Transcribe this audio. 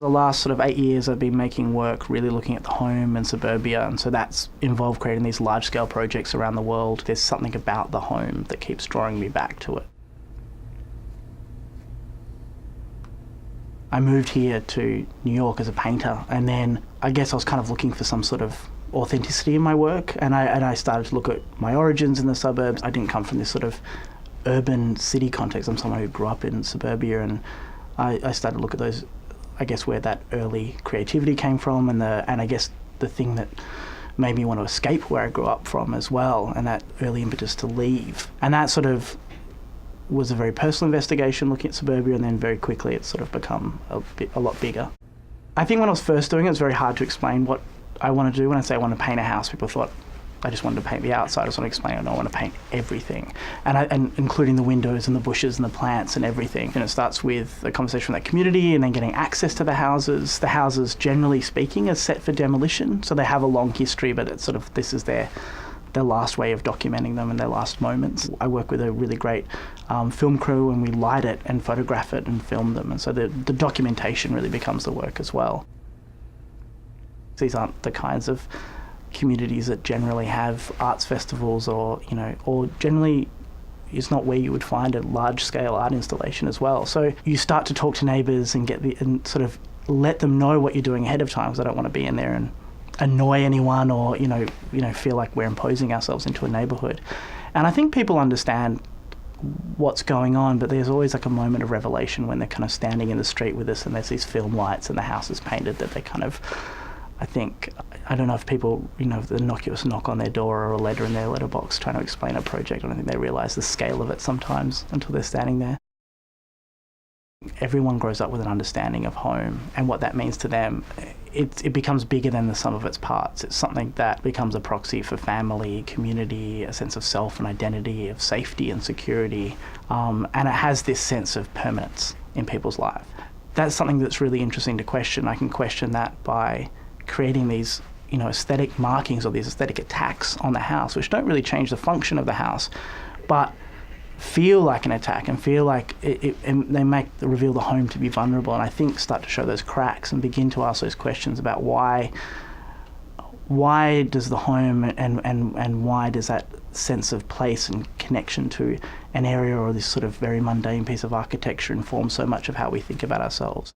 The last sort of 8 years I've been making work really looking at the home and suburbia, and so that's involved creating these large-scale projects around the world. There's something about the home that keeps drawing me back to it. I moved here to New York as a painter, and then I guess I was kind of looking for some sort of authenticity in my work, and I started to look at my origins in the suburbs. I didn't come from this sort of urban city context. I'm someone who grew up in suburbia, and I started to look at those, I guess, where that early creativity came from, and I guess the thing that made me want to escape where I grew up from as well, and that early impetus to leave. And that sort of was a very personal investigation looking at suburbia, and then very quickly it's sort of become a lot bigger. I think when I was first doing it, it was very hard to explain what I want to do. When I say I want to paint a house, people thought I just wanted to paint the outside. I just want to explain, I want to paint everything, and including the windows and the bushes and the plants and everything. And it starts with a conversation with that community, and then getting access to the houses. The houses, generally speaking, are set for demolition, so they have a long history, but it's sort of, this is their last way of documenting them and their last moments. I work with a really great film crew, and we light it and photograph it and film them, and so the documentation really becomes the work as well. These aren't the kinds of communities that generally have arts festivals, or generally it's not where you would find a large-scale art installation as well. So you start to talk to neighbours and sort of let them know what you're doing ahead of time, because I don't want to be in there and annoy anyone, or feel like we're imposing ourselves into a neighbourhood. And I think people understand what's going on, but there's always like a moment of revelation when they're kind of standing in the street with us, and there's these film lights and the house is painted, that they kind of, I don't know if people, the innocuous knock on their door or a letter in their letterbox trying to explain a project, I don't think they realise the scale of it sometimes until they're standing there. Everyone grows up with an understanding of home and what that means to them. It becomes bigger than the sum of its parts. It's something that becomes a proxy for family, community, a sense of self and identity, of safety and security, and it has this sense of permanence in people's life. That's something that's really interesting to question. I can question that by creating these aesthetic markings or these aesthetic attacks on the house, which don't really change the function of the house, but feel like an attack and feel like and they reveal the home to be vulnerable, and I think start to show those cracks and begin to ask those questions about why does the home and why does that sense of place and connection to an area or this sort of very mundane piece of architecture inform so much of how we think about ourselves.